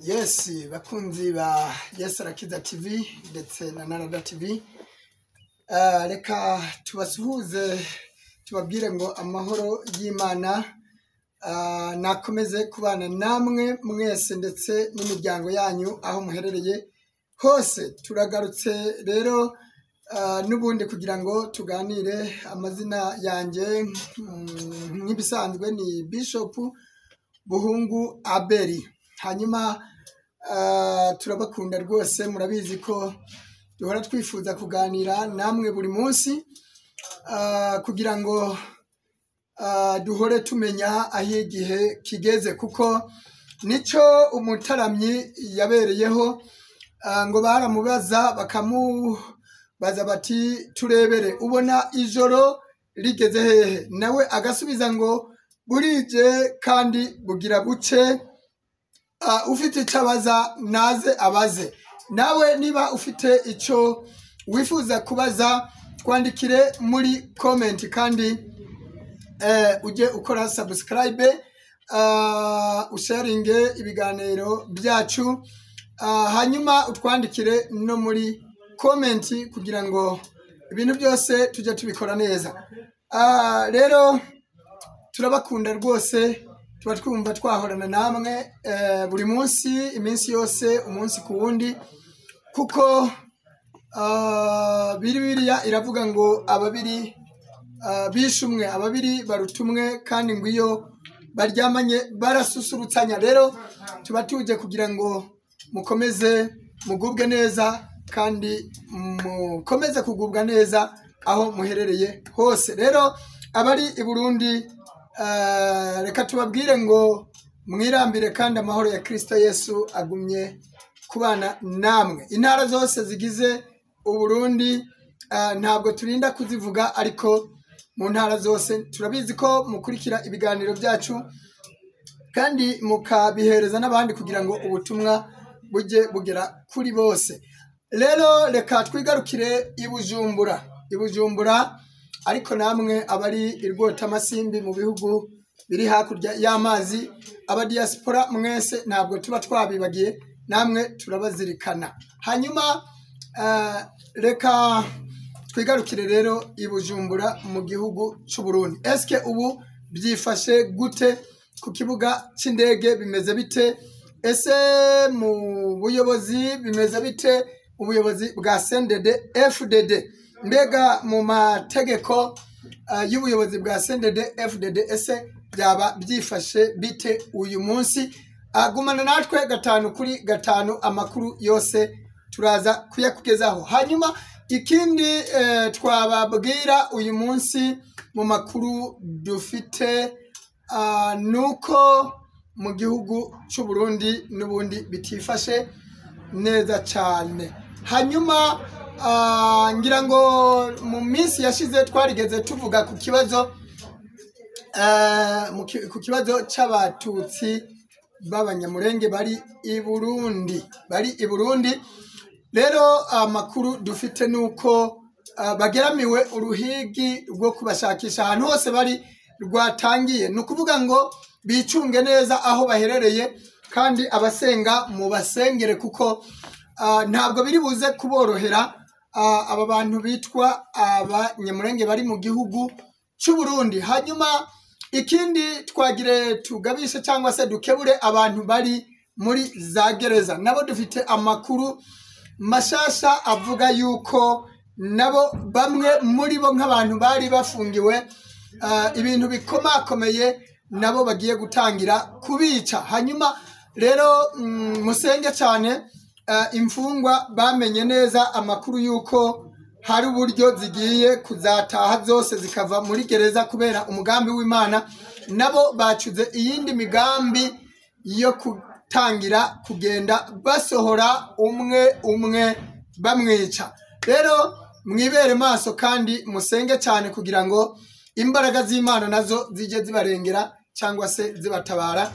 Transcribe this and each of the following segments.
Yes, bakunzi ba Yes Arakiza TV ndetse na Narada TV. Reka tubasuhuze tubabwire ngo amahoro y'Imana nakomeze kubana namwe mwese ndetse n'imiryango yanyu aho muherereye hose. Turagarutse rero nubundi kugira ngo tuganire. Amazina yanjye nk'ibisanzwe ni Bishop Buhungu Abeli. Hanyuma turabakunda rwose, murabizi ko duhora twifuza kuganira namwe buri munsi kugira ngo duhore tumenya aho igihe kigeze, kuko nico umutaramyi yabereyeho. Ngo baramubaza bakamubaza bati turebere ubona ijoro rigeze hehe, nawe agasubiza ngo burije kandi bugira buce. Ufite icyo abaza naze abaze. Nawe niba ufite icyo wifuza kubaza twandikire muri comment, kandi ujye ukora subscribe, usharinge ibiganiro byacu, hanyuma utwandikire no muri comment kugira ngo ibintu byose tujye tubikora neza. Rero turabakunda rwose, tuba twumva twahorana namwe buri munsi, iminsi yose, umunsi ku wundi, kuko Bibiliya iravuga ngo ababiri bishumwe, ababiri barutumwe, kandi ngo iyo baryamanye barasusurutsanya. Rero tuba tuje kugira ngo mukomeze mugubwe neza, kandi mukomeze kugubwa neza aho muherereye hose. Rero abari i Burundi, reka tubabwire ngo mwirambire, kandi amahoro ya Kristo Yesu agumye kubana namwe. Intara zose zigize Uburundi ntabwo turinda kuzivuga, ariko mu ntara zose turabizi ko mukurikira ibiganiro byacu kandi mukabihereza n'abandi kugira ngo ubutumwa bujye bugera kuri bose. Rero reka twigarukire i Bujumbura, ariko namwe abari irwota amasimbi mu bihugu biri hakurya y'amazi, abadiaspora mwese ntabwo tuba twabibagiye, namwe turabazirikana. Hanyuma reka twigarukire rero i Bujumbura mu gihugu cy'u Burundi. Eske ubu byifashe gute? Ku kibuga cy'indege bimeze bite? Ese mu buyobozi bimeze bite? Ubuyobozi bwa CNDD FDD, mbega mu mategeko y'ubuyobozi bwa CNDD FDD ese byaba byifashe bite uyu munsi? Agumana natwe 5 kuri 5, amakuru yose turaza kuyakugezaho. Hanyuma ikindi twababwira uyu munsi mu makuru dufite nuko mu gihugu cy'u Burundi n'ubundi bitifashe neza cyane. Hanyuma ngira ngo mu minsi yashize twarigeze tuvuga ku kibazo cy'abatutsi b'abanyamurenge bari i Burundi. Rero amakuru dufite nuko bageramiwe, uruhigi rwo kubashakisha ahantu hose bari rwatangiye. Ni ukuvuga ngo bicunge neza aho baherereye, kandi abasenga mu basengere, kuko ntabwo biri buze kuborohera aba bantu bitwa abanyamurenge bari mu gihugu cy'u Burundi. Hanyuma ikindi twagire tugabishe cyangwa se dukebure abantu bari muri za gereza. Nabo dufite amakuru mashasha avuga yuko nabo bamwe muri bo nk'abantu bari bafungiwe ibintu bikomakomeye, nabo bagiye gutangira kubica. Hanyuma rero musenge cyane. Imfungwa bamenye neza amakuru yuko hari uburyo zigiye kuzataha zose zikava muri gereza kubera umugambi w'Imana. Nabo bacuze iyindi migambi yo gutangira kugenda basohora umwe bamwica. Rero mwibere maso kandi musenge cyane kugira ngo imbaraga z'Imana nazo zijye zibarengera cyangwa se zibatabara.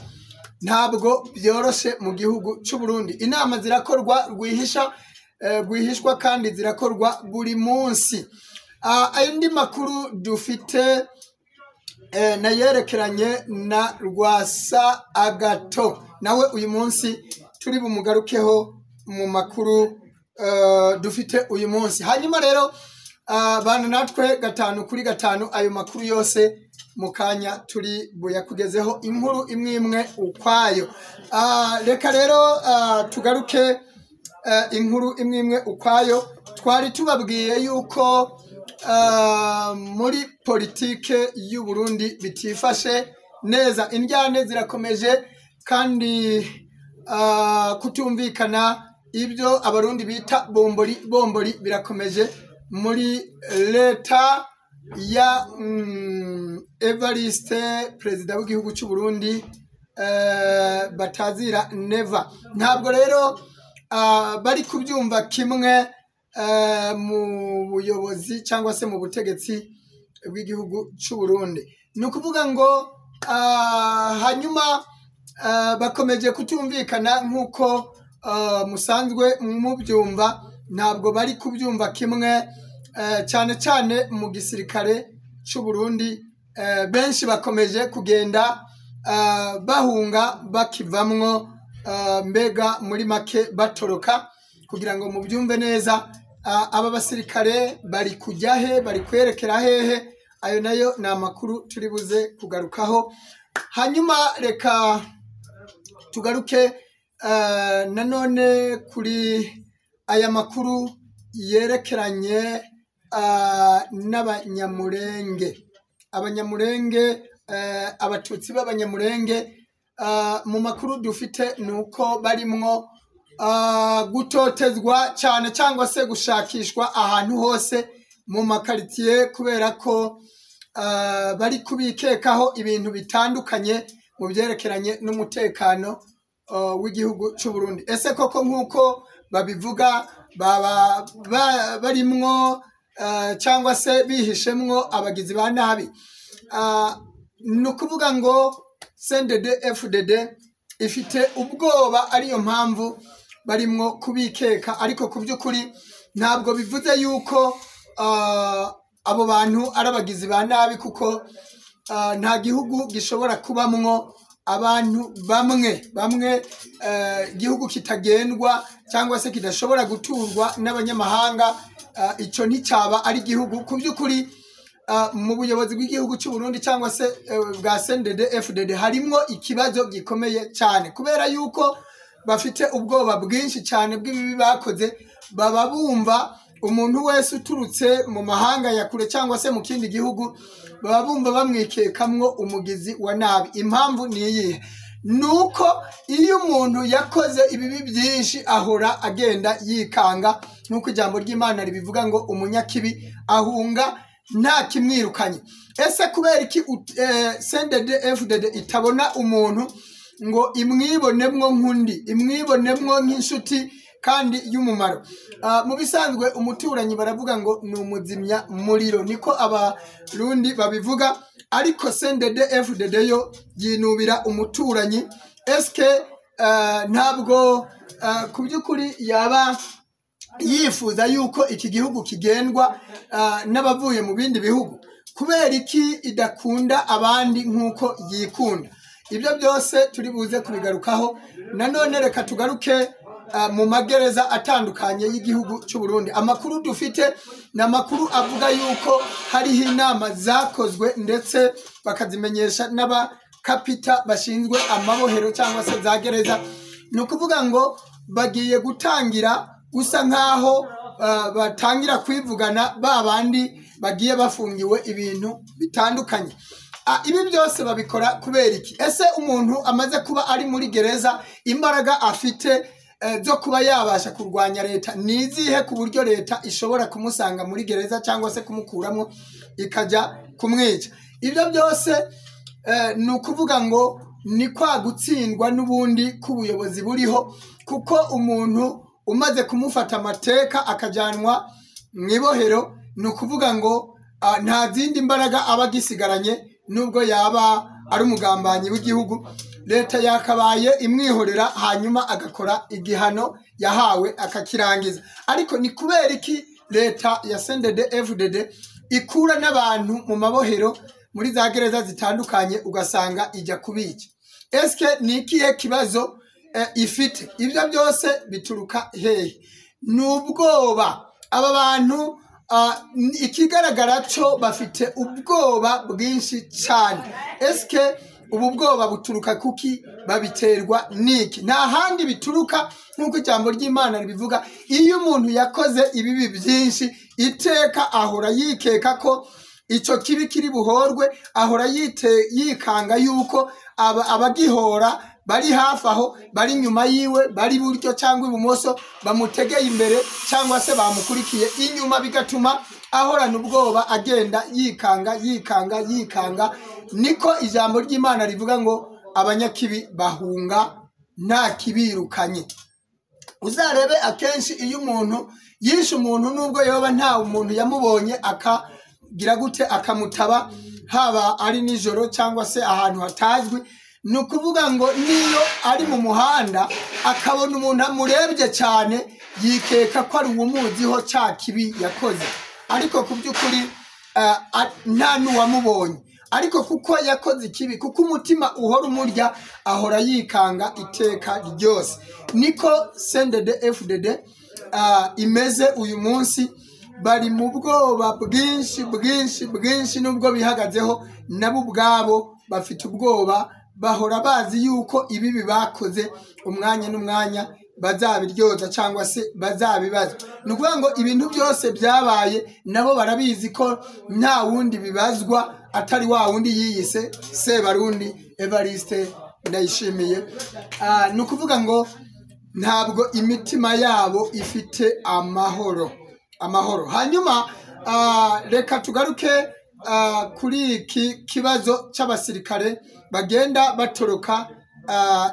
Ntabwo byoroshe mu gihugu cy'u Burundi. Inama zirakorwa rwihishwa kandi zirakorwa buri munsi. Andi makuru dufite nayerekeranye na Rwasa Agato. Nawe uyu munsi turi bumugarukeho mu makuru dufite uyu munsi. Hanyuma rero bana natwe 5 kuri 5 ayo makuru yose mukanya turi buyakugezeho inkuru imwe ukwayo. Reka rero tugaruke inkuru imwe ukwayo. Twari tubabwiye yuko muri politike y'u Burundi bitifashe neza, indyane zirakomeje kandi kutumvikana ibyo abarundi bita bombori birakomeje muri leta ya Evariste perezida w'igihugu cy'u Burundi batazira never. Ntabwo rero bari kubyumva kimwe mu buyobozi cyangwa se mu butegetsi bw'igihugu cy'u Burundi. Ni ukuvuga ngo hanyuma bakomeje kutumvikana nk'uko musanzwe mubyumva, ntabwo bari kubyumva kimwe cyane cyane mu gisirikare cy'u Burundi. Benshi bakomeje kugenda bahunga bakivamwo, mbega muri make batoroka. Kugira ngo mubyumve neza, aba basirikare bari kujya he, bari kwerekera hehe, ayo nayo ni amakuru turi buze kugarukaho. Hanyuma reka tugaruke nanone kuri aya makuru yerekeranye n'abanyamurenge. Abanyamurenge, abatutsi b'abanyamurenge, mu makuru dufite nuko barimwo gutotezwa cyane cyangwa se gushakishwa ahantu hose mu makaritiye, kubera ko bari kubikekaho ibintu bitandukanye mu byerekeranye n'umutekano w'igihugu cy'u Burundi. Ese koko nk'uko babivuga baba barimwo cyangwa se bihishemwo abagizi ba nabi? Ni ukuvuga ngo CNDD-FDD ifite ubwoba, ariyo mpamvu barimwo kubikeka, ariko ku by'ukuri ntabwo bivuze yuko abo bantu ari abagizi ba nabi, kuko nta gihugu gishobora kubamwo abantu bamwe igihugu kitagendwa cyangwa se kidashobora guturwa n'abanyamahanga, icyo nticyaba ari igihugu. Ku by'ukuri mu buyobozi bw'igihugu cy'u Burundi cyangwa se bwa CNDD-FDD harimo ikibazo gikomeye cyane, kubera yuko bafite ubwoba bwinshi cyane bw'ibibi bakoze. Baba bumva umuntu wese uturutse mu mahanga ya kure cyangwa se mu kindi gihugu, baba bumva bamwikekamwo umugizi wa nabi. Impamvu ni iyihe? Nuko iyo umuntu yakoze ibibi byinshi ahora agenda yikanga, nk'uko ijambo ry'Imana ribivuga ngo umunyakibi ahunga nta kimwirukanye. Ese kubera iki CNDD-FDD itabona umuntu ngo imwibonemwo nk'undi, imwibonemwo nk'inshuti kandi y'umumaro? Mu bisanzwe umuturanyi baravuga ngo ni umuzimya muriro, niko abarundi babivuga, ariko CNDD-FDD yo yinubira umuturanyi. Eske ntabwo ku by'ukuri yaba yifuza yuko iki gihugu kigendwa n'abavuye mu bindi bihugu? Kubera iki idakunda abandi nk'uko yikunda? Ibyo byose turi buze kubigarukaho. Nanone reka tugaruke mu magereza atandukanye y'igihugu cy'u Burundi. Amakuru dufite ni amakuru avuga yuko hariho inama zakozwe ndetse bakazimenyesha n'abakapita bashinzwe amabohero cyangwa se za gereza. Ni ukuvuga ngo bagiye gutangira gusa nk'aho batangira kwivugana ba bandi bagiye bafungiwe ibintu bitandukanye. Ibi byose babikora kubera iki? Ese umuntu amaze kuba ari muri gereza, imbaraga afite zo kuba yabasha kurwanya leta ni izihe, ku buryo leta ishobora kumusanga muri gereza cyangwa se kumukuramo ikajya kumwica? Ibyo byose ni ukuvuga ngo ni kwa gutsindwa n'ubundi k'ubuyobozi buriho, kuko umuntu umaze kumufata amateka akajyanwa mu ibohero, ni ukuvuga ngo nta zindi mbaraga aba agisigaranye. Nubwo yaba ari umugambanyi w'igihugu, leta yakabaye imwihorera hanyuma agakora igihano yahawe akakirangiza. Ariko ni kubera iki leta ya CNDD-FDD ikura n'abantu mu mabohero muri za gereza zitandukanye ugasanga ijya kubica? Eske ni ikihe kibazo ifite. Ibyo byose bituruka hehe? N'ubwoba. Aba bantu ikigaragara cyo bafite ubwoba bwinshi cyane. Eske ubu bwoba buturuka kuki? Babiterwa niki? Nta handi bituruka nk'uko ijambo ry'Imana ribivuga. Iyo umuntu yakoze ibibi byinshi, iteka ahora yikeka ko icyo kibi kiri buhorwe, ahora yikanga yuko abagihora bari hafi aho, bari nyuma yiwe, bari buryo cyangwa ibumoso, bamutegeye imbere cyangwa se bamukurikiye inyuma, bigatuma ahorana ubwoba, agenda yikanga. Niko ijambo ry'Imana rivuga ngo abanyakibi bahunga nta kibirukanye. Uzarebe akenshi iyo umuntu yishe umuntu, nubwo yoba nta umuntu yamubonye akagira gute akamutaba, haba ari nijoro cyangwa se ahantu hatazwi, nukuvuga ngo niyo ari mu muhanda akabona umuntu amurebye cyane, yikeka ko ari uwumuziho cya kibi yakoze, ariko ku by'ukuri nta n'uwamubonye. Ariko kuko yakoze ikibi, kuko umutima uhora umurya, ahora yikanga iteka ryose. Niko CNDD FDD imeze uyu munsi. Bari mu bwoba bwinshi, nubwo bihagazeho nabo ubwabo bafite ubwoba. Bahora bazi yuko ibibi bakoze umwanya n'umwanya bazabiryoza cyangwa se bazabibaza. Nukuvuga ngo ibintu byose byabaye nabo barabizi ko nta wundi bibazwa atari wa wundi yiyise Sebarundi Evariste Ndayishimiye. Nukuvuga ngo ntabwo imitima yabo ifite amahoro. Hanyuma reka tugaruke kuri iki kibazo cy'abasirikare bagenda batoroka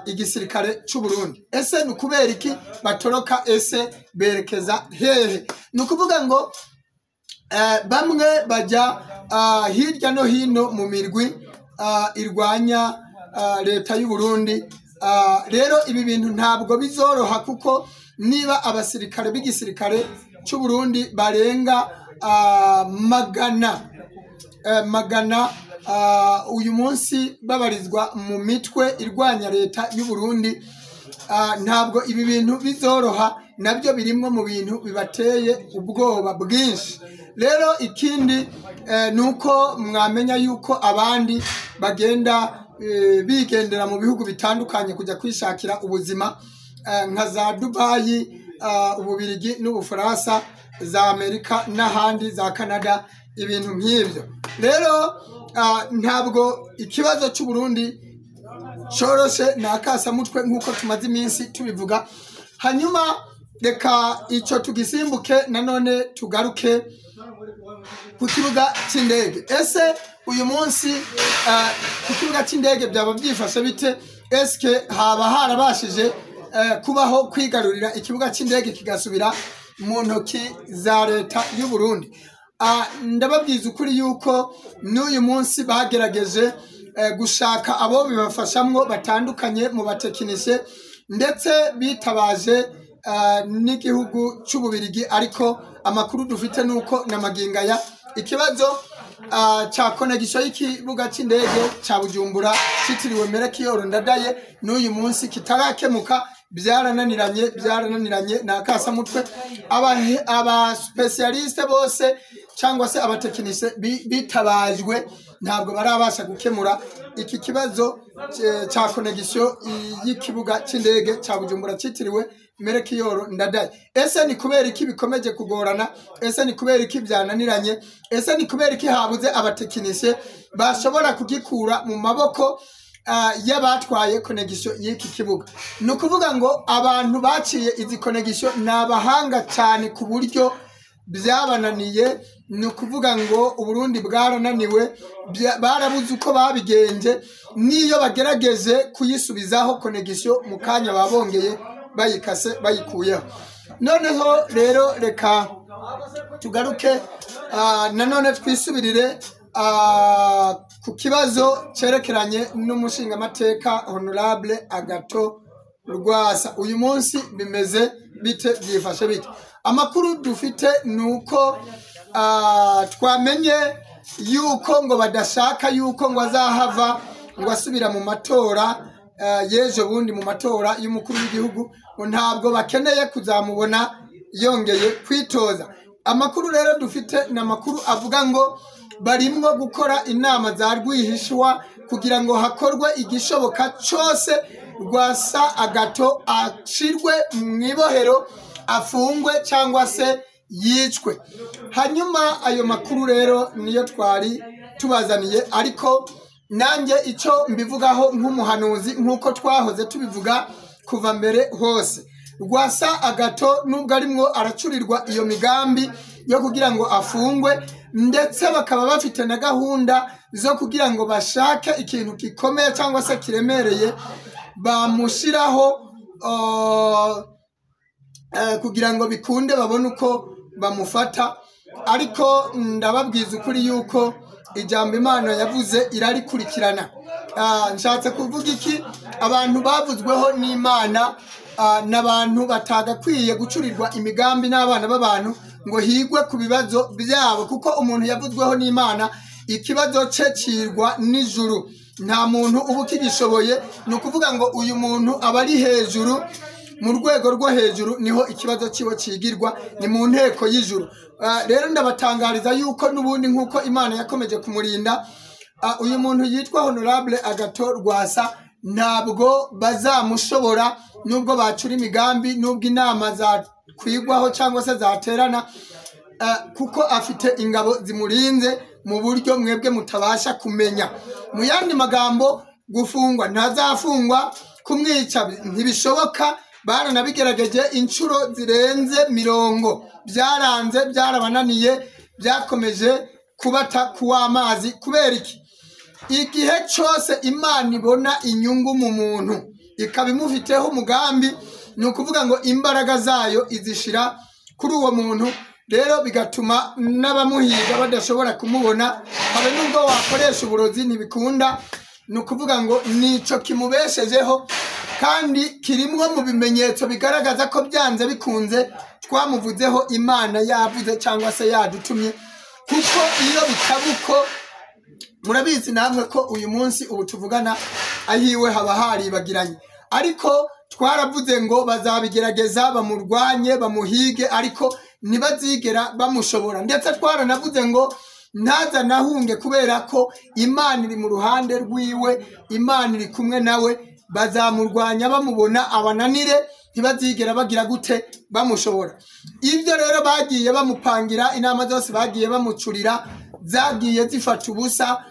igisirikare cy'u Burundi. Ese nukubera iki batoroka? Ese berekeza hehe? Nukuvuga ngo bamwe bajya hirya no hino mu mirwi irwanya leta y'u Burundi. Rero ibi bintu ntabwo bizoroha, kuko niba abasirikare b'igisirikare cy'u Burundi barenga magana uyu munsi babarizwa mu mitwe irwanya leta y'u Burundi, ntabwo ibi bintu bizoroha, nabyo birimo mu bintu bibateye ubwoba bwinshi. Rero ikindi nuko mwamenya yuko abandi bagenda bigendera mu bihugu bitandukanye kujya kwishakira ubuzima, nka za Dubai, Ububirigi n'Ubufaransa, za Amerika n'ahandi, za Canada, ibintu nk'ibyo. Rero ntabwo ikibazo cy'u Burundi cyoroshe, nakasamutwe nk'uko tumaze iminsi tubivuga. Hanyuma reka icyo tugisimbuke, nanone tugaruke ku kibuga cy'indege. Ese uyu munsi ku kibuga cy'indege byaba byifashe bite? Eske haba harabashije kubaho kwigarurira ikibuga cy'indege kigasubira mu ntoki za leta y'u Burundi? Ndababwiza ukuri yuko n'uyu munsi bagerageje gushaka abo bibafashamwo batandukanye mu batekinisiye, ndetse bitabaje n'igihugu cy'Ububirigi, ariko amakuru dufite nuko namagingaya ikibazo cha connection y'ikibuga cy'indege cya Bujumbura cyitiriwe Melchior Ndadaye n'uyu munsi kitarakemuka. Byarananiranye nakasamutwe. Aba specialiste bose cyangwa se abatekinisiye bitabajwe ntabwo barabasha gukemura iki kibazo cha connection y'ikibuga cy'indege cya Bujumbura cyitiriwe Melchior Ndadaye. Ese ni kubera iki bikomeje kugorana? Ese ni kubera iki byananiranye? Ese ni kubera iki habuze abatekinisiye bashobora kugikura mu maboko y'abatwaye connection y'iki kibuga? Nukuvuga ngo abantu baciye izi connection nabahanga cyane ku buryo byabananiye. Nukuvuga ngo Uburundi bwarananiwe, barabuze uko babigenje, niyo bagerageje kuyisubizaho connection mu kanya babongeye bayikase bayikuyeho. Noneho rero reka tugaruke nanone twisubirire ku kibazo cyerekeranye n'umushingamateka Honorable Agathon Rwasa. Uyu munsi bimeze bite? Byifashe bite? Amakuru dufite nuko twamenye yuko ngo badashaka yuko ngo azahava ngo asubira mu matora yejo bundi mu matora y'umukuru w'igihugu ntabwo bakeneye kuzamubona yongeye kwitoza. Amakuru rero dufite na makuru avuga ngo barimwo gukora inama za rwihishwa kugira ngo hakorwe igishoboka cyose Rwasa Agathon ashirwe mu ibohero afungwe cyangwa se yicwe. Hanyuma ayo makuru rero niyo twari tubazaniye, ariko nanjye icyo mbivugaho nk'umuhanuzi nk'uko twahoze tubivuga kuva mbere hose, Rwasa Agathon nubwo arimwo aracurirwa iyo migambi yo kugira ngo afungwe, ndetse bakaba bafite na gahunda zo kugira ngo bashake ikintu gikomeye cyangwa se kiremereye bamushiraho kugira ngo bikunde babone uko bamufata. Ariko ndababwiza ukuri yuko ijambo Imana yavuze irarikurikirana. Nshatse kuvuga iki? Abantu bavuzweho n'Imana n'abantu batagakwiye gucurirwa imigambi n'abana b'abantu ngo higwe ku bibazo byabo, kuko umuntu yavuzweho n'Imana ikibazo cye cirwa n'ijuru, nta muntu uba ukigishoboye. Ni ukuvuga ngo uyu muntu aba ari hejuru, mu rwego rwo hejuru niho ikibazo kiwe cigirwa, ni mu nteko y'ijuru. Rero ndabatangariza yuko n'ubundi nk'uko Imana yakomeje kumurinda uyu muntu yitwa Honorable Agathon Rwasa ntabwo bazamushobora, nubwo bacura imigambi, nubwo inama zakwigwaho cyangwa se zaterana, kuko afite ingabo zimurinze mu buryo mwebwe mutabasha kumenya. Mu yandi magambo, gufungwa ntazafungwa, kumwica ntibishoboka. Baranabigerageje inshuro zirenze 40, byaranze, byarabananiye, byakomeje kubata kuw'amazi. Kubera iki? Igihe cyose Imana ibona inyungu mu muntu ikaba imufiteho umugambi, ni ukuvuga ngo imbaraga zayo izishira kuri uwo muntu, rero bigatuma n'abamuhiga badashobora kumubona. Habe nubwo wakoresha uburozi ntibikunda, ni ukuvuga ngo nico kimubeshejeho, kandi kirimwo mu bimenyetso bigaragaza ko byanze bikunze twamuvuzeho Imana yavuze cyangwa se yadutumye. Kuko iyo bitabuko, murabizi namwe ko uyu munsi ubu tuvugana ahiwe haba haribagiranye, ariko twaravuze ngo bazabigerageza bamurwanye bamuhige, ariko ntibazigera bamushobora. Ndetse twaranavuze ngo ntaza nahunge, kubera ko Imana iri mu ruhande rwiwe, Imana iri kumwe nawe. Bazamurwanya bamubona abananire, ntibazigera bagira gute bamushobora. Ibyo rero bagiye bamupangira, inama zose bagiye bamucurira zagiye zifata ubusa,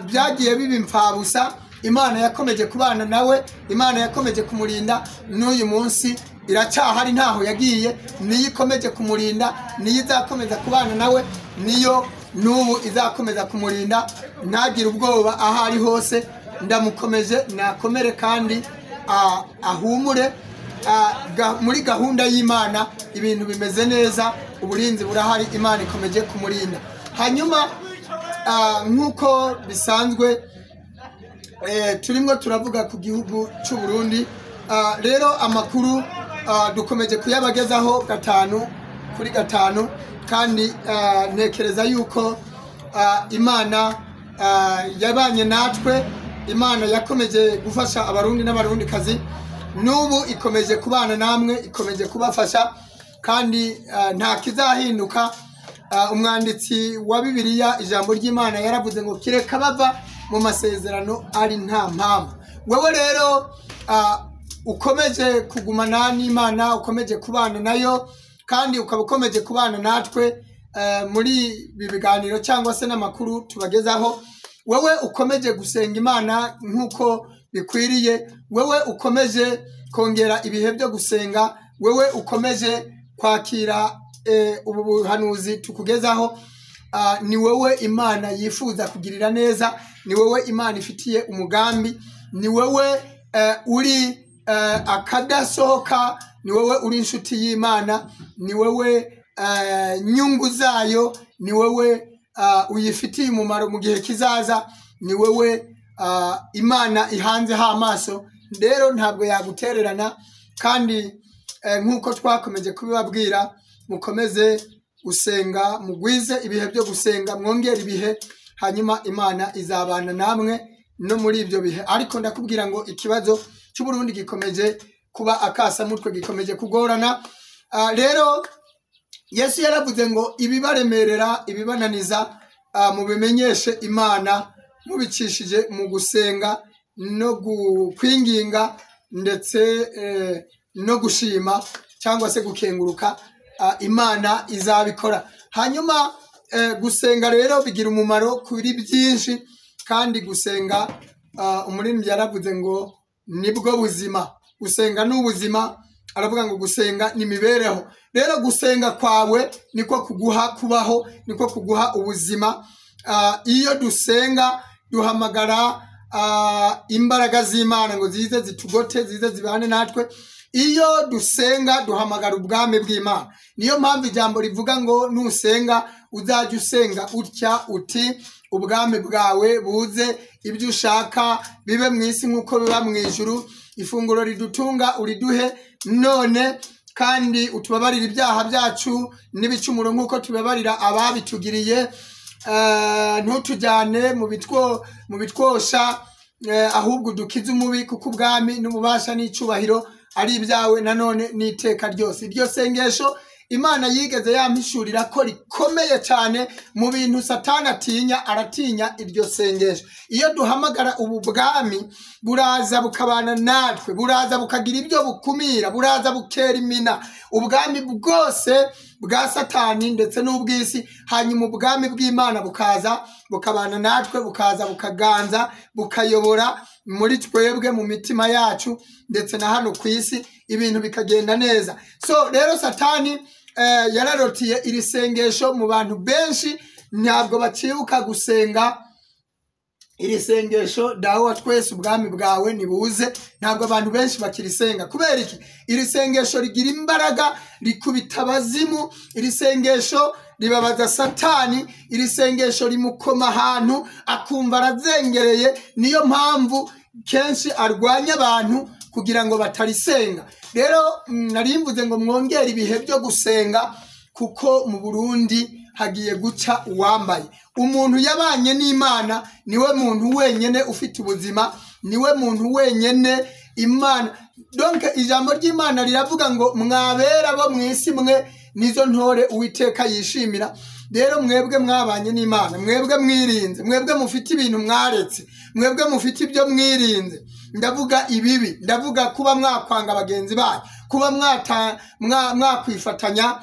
byagiye biba impfabusa. Imana yakomeje kubana nawe, Imana yakomeje kumurinda, n'uyu munsi iracyahari, ntaho yagiye. Niyo ikomeje kumurinda, niyo izakomeza kubana nawe, niyo n'ubu izakomeza kumurinda. Ntagire ubwoba aho ari hose, ndamukomeje nakomere kandi ahumure. Muri gahunda y'Imana ibintu bimeze neza, uburinzi burahari, Imana ikomeje kumurinda. Hanyuma nk'uko bisanzwe turimo turavuga ku gihugu cy'u Burundi, rero amakuru dukomeje kuyabagezaho 5 kuri 5, kandi ntekereza yuko Imana yabanye natwe, Imana yakomeje gufasha abarundi n'abarundikazi, n'ubu ikomeje kubana namwe, ikomeje kubafasha, kandi nta kizahinduka. Umwanditsi wa Bibiliya, ijambo ry'Imana yaravuze ngo kireka bava mu masezerano ari nta mpamvu. Wewe rero ukomeje kugumana n'Imana, ukomeje kubana nayo, kandi ukaba ukomeje kubana natwe muri ibi biganiro cyangwa se n'amakuru tubagezaho. Wewe ukomeje gusenga Imana nk'uko bikwiriye, wewe ukomeje kongera ibihe byo gusenga, wewe ukomeje kwakira ubu buhanuzi tukugezaho, ni wewe Imana yifuza kugirira neza, ni wewe Imana ifitiye umugambi, ni wewe uri akadasohoka, ni wewe uri inshuti y'Imana, ni wewe nyungu zayo, ni wewe uyifitiye umumaro mu gihe kizaza, ni wewe Imana ihanzeho amaso. Rero ntabwo yagutererana, kandi nk'uko twakomeje kubibabwira, mukomeze gusenga, mugwize ibihe byo gusenga, mwongere ibihe, hanyuma Imana izabana namwe, no muri ibyo bihe. Ariko ndakubwira ngo ikibazo cy'Uburundi gikomeje kuba akasamutwe, gikomeje kugorana. Rero Yesu yaravuze ngo ibibaremerera ibibananiza mubimenyeshe Imana mubicishije mu gusenga no kwinginga ndetse no gushima cyangwa se gukenguruka, Imana izabikora. Hanyuma gusenga rero bigira umumaro kuri byinshi, kandi gusenga umuririmbyi yaravuze ngo nibwo buzima. Gusenga ni ubuzima, aravuga ngo gusenga ni imibereho. Rero gusenga kwawe niko kuguha kubaho, niko kuguha ubuzima. Iyo dusenga duhamagara imbaraga z'Imana ngo zize zitugote, zize zibane natwe. Iyo dusenga duhamagara ubwami bw'Imana. Niyo mpamvu ijambo rivuga ngo nusenga uzajya usenga utya uti ubwami bwawe buze, ibyo ushaka bibe mu isi nk'uko biba mu ijuru. Ifunguro ridutunga uriduhe none, kandi utubabarira ibyaha byacu n'ibicumuro nk'uko tubabarira ababitugiriye. Ntutujyane mu bitwosha, ahubwo dukize umubi, kuko ubwami n'ububasha n'icubahiro ari ibyawe nanone n'iteka ryose. Iryo sengesho Imana yigeze yampishurira ko rikomeye cyane mu bintu Satani atinya, aratinya iryo sengesho. Iyo duhamagara ubu bwami buraza bukabana natwe, buraza bukagira ibyo bukumira, buraza bukera imina ubwami bwose bwa Satani ndetse n'ubw'isi. Hanyuma ubwami bw'Imana bukaza bukabana natwe, bukaza bukaganza, bukayobora muri twebwe mu mitima yacu ndetse na hano ku isi, ibintu bikagenda neza. So rero Satani yararotiye iri sengesho mu bantu benshi, ntabwo bacibuka gusenga iri sengesho dawe wa twese ubwami bwawe nibuze. Ntabwo abantu benshi bakirisenga. Kubera iki? Iri sengesho rigira imbaraga, rikubita abazimu. Iri sengesho ribabaza Satani. Iri sengesho rimukoma ahantu akumva arazengereye. Niyo mpamvu kenshi arwanya abantu kugira ngo batarisenga. Rero narimvuze ngo mwongere ibihe byo gusenga, kuko mu Burundi hagiye guca uwambaye. Umuntu yabanye n'Imana niwe muntu wenyene ufite ubuzima, niwe muntu wenyene Imana. Donc ijambo ry'Imana riravuga ngo mwabera bo mwisi mwe nizo ntore Uwiteka yishimira. Rero mwebwe mwabanye n'Imana, mwebwe mwirinze, mwebwe mufite ibintu mwaretse, mwebwe mufite ibyo mwirinze. Ndavuga ibibi, ndavuga kuba mwakwanga bagenzi banyu, kuba mwakwifatanya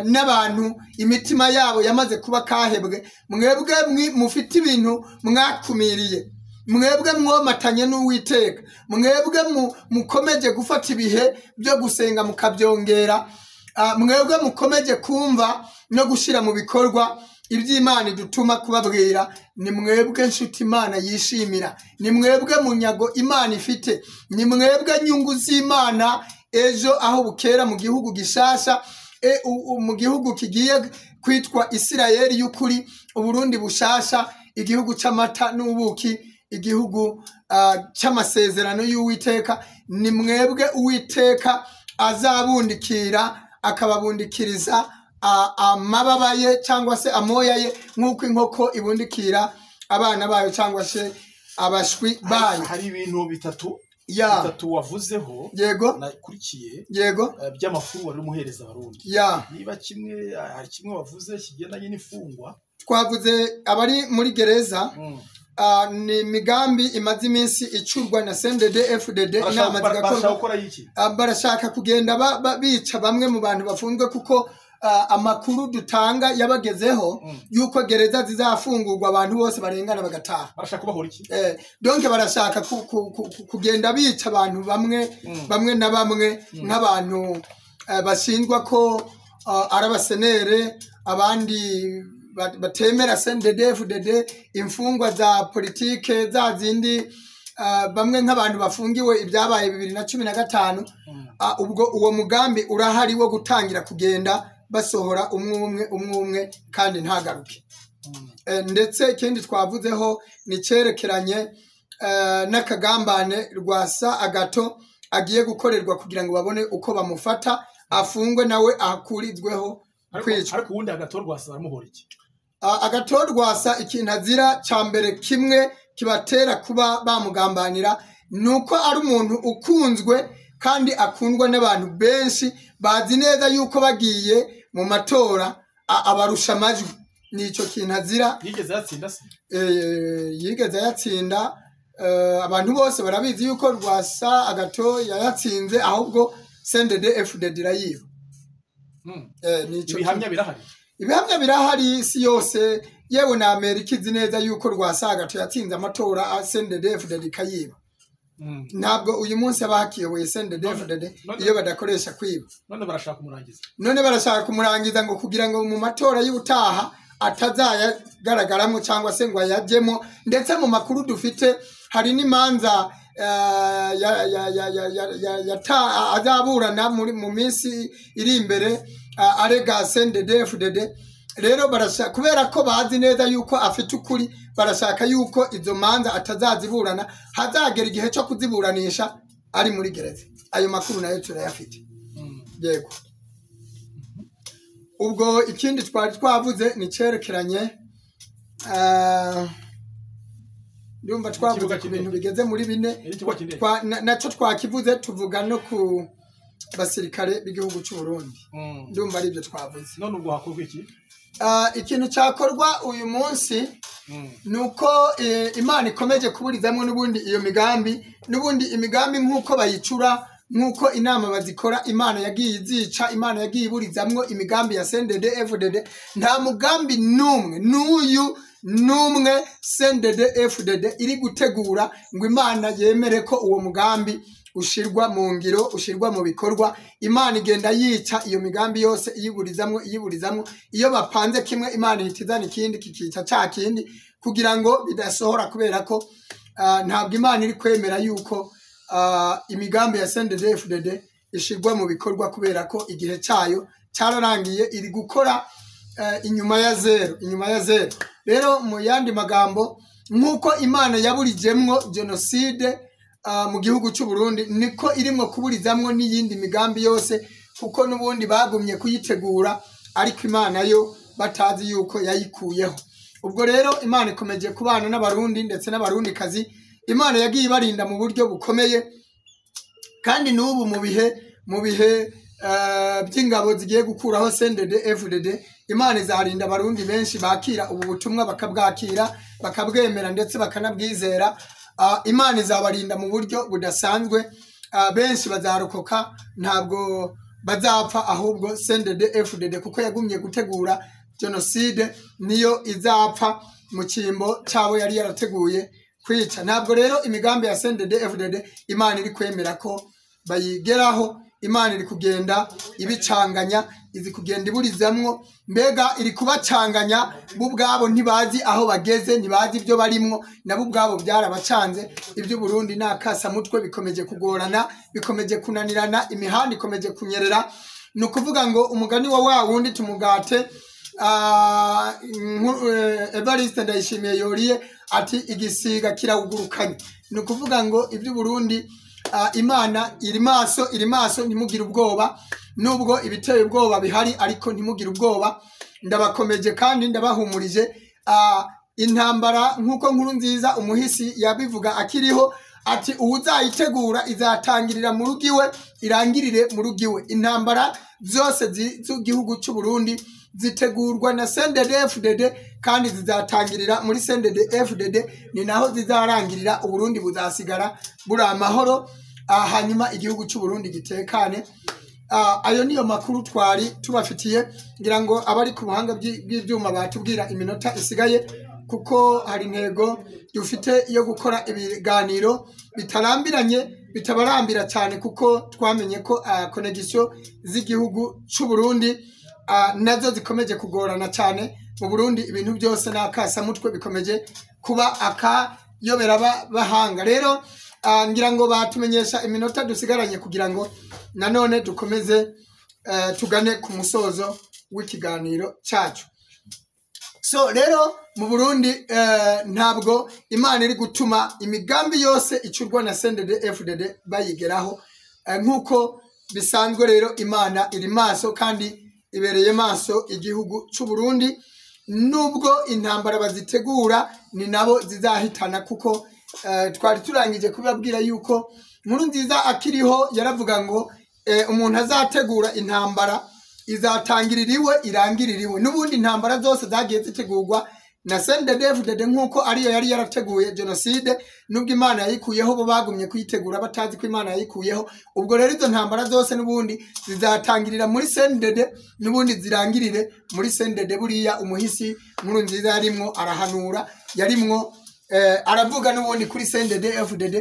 n'abantu imitima yabo yamaze kuba kahebwe. Mwebwe mufite ibintu mwakumiriye, mwebwe mwomatanye n'Uwiteka, mwebwe mukomeje gufata ibihe byo gusenga mukabyongera, mwebwe mukomeje kumva no gushira mu bikorwa iby'Imana idutuma kubabwira. Ni mwebwe nshuti Imana yishimira, ni mwebwe munyago Imana ifite, ni mwebwe nyungu z'Imana ejo aho bukera mu gihugu gishasha, mu gihugu kigiye kwitwa Isirayeli y'ukuri, Uburundi bushasha, igihugu c'amata n'ubuki, igihugu c'amasezerano y'Uwiteka. Ni mwebwe Uwiteka azabundikira, akababundikiriza amababa ye cyangwa se amoya ye, nk'uko inkoko ibundikira abana bayo cyangwa se abashwi bayo. Hari ibintu bitatu wavuzeho yego nakurikiye yego by'amakuru wari umuhereza Abarundi. Niba kimwe hari kimwe wavuze kigendanye n'ifungwa, twavuze abari muri gereza. Ni migambi imaze iminsi icurwa na CNDD FDD. Inama barashaka kugenda bica bamwe mu bantu bafunzwe, kuko amakuru dutanga yabagezeho yuko gereza zizafungurwa abantu bose barengana bagataha. Barashaka kubahora iki? Donc barashaka kugenda bica abantu bamwe na bamwe, nk'abantu bashinjwa ko arabasenere, abandi batemera CNDD FDD, imfungwa za politike za zindi, bamwe nk'abantu bafungiwe ibyabaye 2015. Ubwo uwo mugambi urahari wo gutangira kugenda basohora umwe kandi ntagaruke. Ndetse ikindi twavuzeho ni cerekeranye n'akagambane Rwasa Agato agiye gukorerwa kugira ngo babone uko bamufata, afungwe nawe akurizweho kwicwa. Ariko ubundi Agato Rwasa aramuhora iki? Agato Rwasa ikintu azira cambere kimwe kibatera kuba bamugambanira nuko ari umuntu ukunzwe kandi akundwa n'abantu benshi bazi neza yuko bagiye mu matora abarusha amajwi. Nico kintu azira. Yigeze yatsinda se? Yigeze yatsinda. Abantu bose barabizi yuko Rwasa Agato yayatsinze ahubwo CNDD-FDD irayiba. Ibihamya birahari. Ibihamya birahari si yose, yewe na Amerika izi neza yuko Rwasa Agato yatsinze amatora CNDD-FDD kayiba. Ntabwo uyu munsi abakiyoboye CNDD-FDD iyo badakoresha kwiba. None barashaka kumurangiza. None barashaka kumurangiza ngo kugira ngo mu matora y'ubutaha atazayagaragaramo cyangwa se ngo ayajyemo. Ndetse mu makuru dufite hari n'imanza azaburana mu minsi iri imbere arega CNDD-FDD. Rero barashaka, kubera ko bazi neza yuko afite ukuri, barashaka yuko izo manza atazaziburana, hazagera igihe cyo kuziburanisha ari muri gereza. Ayo makuru nayo turayafite. Yego. Ubwo ikindi twari twavuze ni cerekeranye ndumva twavuze ku bintu bigeze muri 4 naco twakivuze, tuvuga no ku basirikare b'igihugu cy'u Burundi. Ndumva ari byo twavuze. None ubwo hakorwa iki? Ikintu cyakorwa uyu munsi nuko Imana ikomeje kuburizamwe n'ubundi iyo migambi, n'ubundi imigambi nk'uko bayicura, nk'uko inama bazikora, Imana yagiye izica, Imana yagiye iburizamwe imigambi ya CNDD-FDD. Nta mugambi numwe CNDD-FDD iri gutegura ngo Imana yemere ko uwo mugambi ushirwa mu ngiro, ushirwa mu bikorwa. Imana igenda yica iyo migambi yose, iyiburizamwe. Iyo bapanze kimwe, Imana ihitizana ikindi kikica ca kindi kugira ngo bidasohora, kubera ko ntabwo Imana iri kwemera yuko imigambi ya CNDD-FDD ishirwa mu bikorwa, kubera ko igihe cyayo cyararangiye, iri gukora inyuma ya zero. Rero mu yandi magambo, nk'uko Imana yaburijemwo genocide mu gihugu cy'u Burundi, niko irimo kuburizamwo n'iyindi migambi yose, kuko n'ubundi bagumye kuyitegura, ariko Imana yo batazi yuko yayikuyeho. Ubwo rero Imana ikomeje kubana n'abarundi ndetse n'abarundikazi. Imana yagiye barinda mu buryo bukomeye, kandi n'ubu mu bihe by'ingabo zigiye gukuraho CNDD-FDD, Imana izarinda abarundi benshi bakira ubu butumwa, bakabwakira, bakabwemera ndetse bakanabwizera. Imana izabarinda mu buryo budasanzwe. Benshi bazarokoka, ntabwo bazapfa, ahubwo CNDD-FDD kuko yagumye gutegura genocide niyo izapfa mu cyimbo cyabo yari yarateguye kwica. Ntabwo rero imigambi ya CNDD-FDD Imana iri kwemera ko bayigeraho. Imana iri kugenda ibicanganya, izi kugenda iburizamwo. Mbega iri kubacanganya, bo ubwabo ntibazi aho bageze, ntibazi ibyo barimwo, nabo ubwabo byarabacanze. Ibyo Burundi nakasa mutwe bikomeje kugorana, bikomeje kunanirana, imihanda ikomeje kunyerera. Nukuvuga ngo umugani wa wundi tumugate Evariste Ndayishimiye yoriye ati igisiga kirawugurukanye. Nukuvuga ngo ibyo Burundi Imana iri maso ntimugire ubwoba, nubwo ibiteye ubwoba bihari, ariko ntimugire ubwoba. Ndabakomeje kandi ndabahumurije. Intambara nk'uko Nkurunziza umuhisi yabivuga akiriho, ati uwuzayitegura izatangirira mu rugiwe, irangirire mu rugiwe. Intambara zose z'igihugu cy'u Burundi zitegurwa na CNDD-FDD, kandi zizatangirira muri CNDD-FDD, ni naho zizarangirira. Uburundi buzasigara buri amahoro, hanyuma igihugu cy'u Burundi gitekane. Ayo niyo makuru twari tubafitiye, ngira ngo abari ku buhanga bw'ibyuma batubwira iminota isigaye, kuko hari intego dufite yo gukora ibiganiro bitarambiranye, bitabarambira cyane, kuko twamenye ko connection z'igihugu cy'u Burundi nazo zikomeje kugorana cyane. Mu Burundi ibintu byose nakasa mutwe bikomeje kuba akayobera bahanga. Rero ngira ngo batumenyesha iminota dusigaranye kugira ngo nanone dukomeze tugane ku musozo w'ikiganiro cyacu. So rero mu Burundi ntabwo Imana iri gutuma imigambi yose icurwa na CNDD-FDD bayigeraho nk'uko bisanzwe. Rero Imana iri maso kandi ibereye maso igihugu cy'u Burundi. nubwo intambara bazitegura ni nabo zizahitana kuko twari turangije kubabwira yuko Nkurunziza akiriho yaravuga ngo umuntu azategura intambara izatangiririwe irangiririwe n'ubundi intambara zose zagiye zitegurwa na CNDD-FDD nkuko ariyo yari yarateguye genocide nubwo Imana yayikuyeho bo bagumye kuyitegura batazi ko Imana yayikuyeho ubwo rero izo ntambara zose n'ubundi zizatangirira muri CNDD n'ubundi zirangirire muri CNDD buriya umuhisi Nkurunziza yarimwo arahanura yarimwo aravuga n'ubundi kuri CNDD-FDD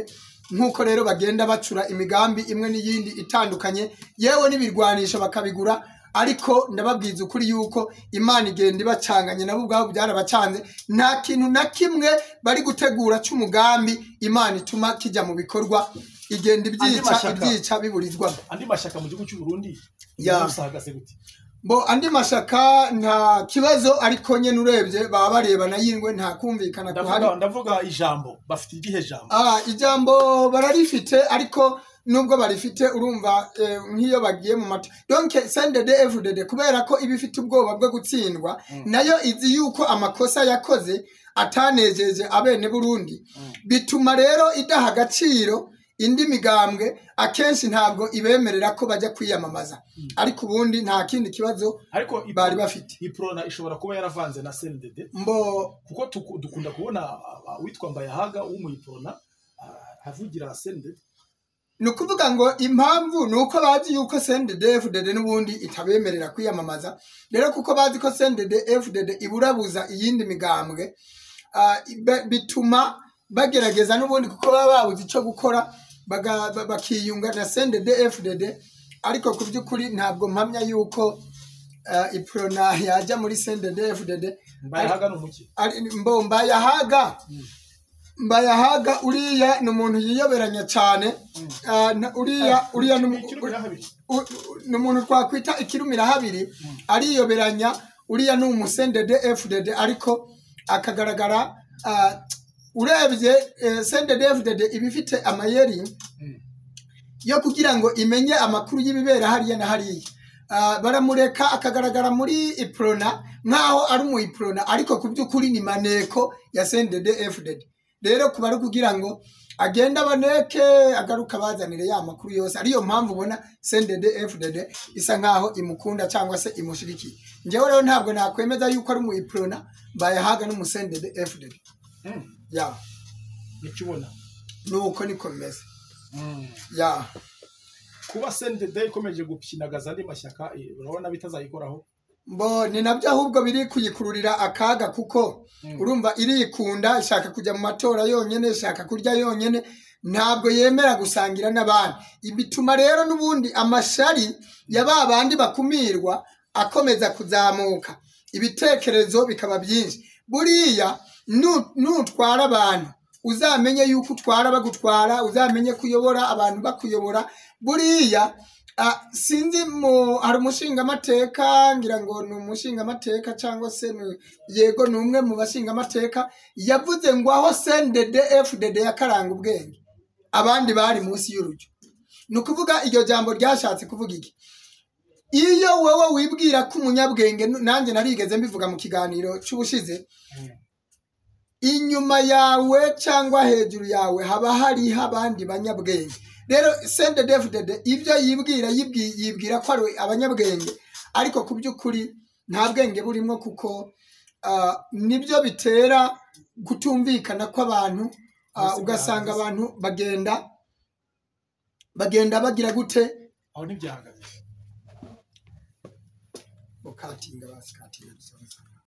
nkuko rero bagenda bacura imigambi imwe n'iyindi itandukanye yewe n'ibirwanisha bakabigura ariko ndababwiza ukuri yuko Imana igenda ibacanganye nabo ubwabo byarabacanze nta kintu na kimwe bari gutegura cy'umugambi Imana ituma kijya mu bikorwa igenda ibyica biburizwa andi mashaka mu gihugu cy'u Burundi usahagaze gute andi mashaka nta kibazo ariko nyene urebye baba barebana yingwe nta kumvikana kuhari ndavuga ijambo bafite igihe jambo ijambo bararifite ariko nubwo barifite urumva nk'iyo bagiye mu mata donc CNDD-FDD kubera ko ibifite ubwoba bwo gutsindwa nayo izi yuko amakosa yakoze atanejeje abene Burundi bituma rero idaha agaciro indi migambwe akenshi ntabwo ibemerera ko bajya kwiyamamaza ariko ubundi nta kindi kibazo bari bafite iprona ishobora kuba yaravanze na CNDD kuko dukunda kubona witwa Mbayahaga w'umuyiprona havugira CNDD nukuvuga ngo impamvu nuko bazi yuko CNDD-FDD n'ubundi itabemerera kwiyamamaza rero kuko bazi ko CNDD-FDD iburabuza iyindi migambwe bituma bagerageza n'ubundi kuko baba babuze icyo gukora bakiyunga na CNDD-FDD ariko ku by'ukuri ntabwo mpamya yuko iprona yajya muri CNDD-FDD Mbayahaga uriya ni umuntu yiyoberanya cyane uriya ni umuntu twakwita ikirumira habiri ariyoberanya uriya ni CNDD-FDD ariko akagaragara urebye CNDD-FDD ibifite amayeri yo kugira ngo imenye amakuru y'ibibera hariya na hariya baramureka akagaragara muri iprona nkaho ari mu iprona ariko ku by'ukuri ni maneko ya CNDD-FDD rero kuba ari kugira ngo agenda baneke agaruka bazanire ya makuru yose ariyo mpamvu ubona CNDD-FDD isa nkaho imukunda cyangwa se imushirikiye ngewe rero ntabwo nakwemeza yuko ari mu iprona Mbayahaga no mu CNDD-FDD ya nikibona nuko niko meze ya kuba CNDD ikomeje gupyinagaza andi mashyaka urabona bitazayikoraho ni nabyo ahubwo biri kuyikururira akaga kuko urumva irikunda ishaka kujya mu matora yonyene ishaka kurya yonyene ntabwo yemera gusangira n'abandi ibituma rero n'ubundi amashari ya babandi bakumirwa akomeza kuzamuka ibitekerezo bikaba byinshi buriya nutwara abantu uzamenye yuko utwara bagutwara uzamenye kuyobora abantu bakuyobora buriya sinzi hari umushinga amateka ngira ngo ni umushinga amateka cyangwa se yego ni umwe mu bashinga amateka yavuze ngo aho CNDD-FDD yakaranga ubwenge abandi bari munsi y'urujyo ni ukuvuga iryo jambo ryashatse kuvuga iki iyo wowe wibwira ko umunyabwenge nanjye narigeze mbivuga mu kiganiro cy'ubushize inyuma yawe cyangwa hejuru yawe haba hariho abandi banyabwenge rero CNDD-FDD ibyo yibwira ko ari abanyabwenge ariko ku by'ukuri nta bwenge burimo kuko nibyo bitera kutumvikana kw'abantu ugasanga abantu bagenda bagira gute aho ntibyahagaze ukatinga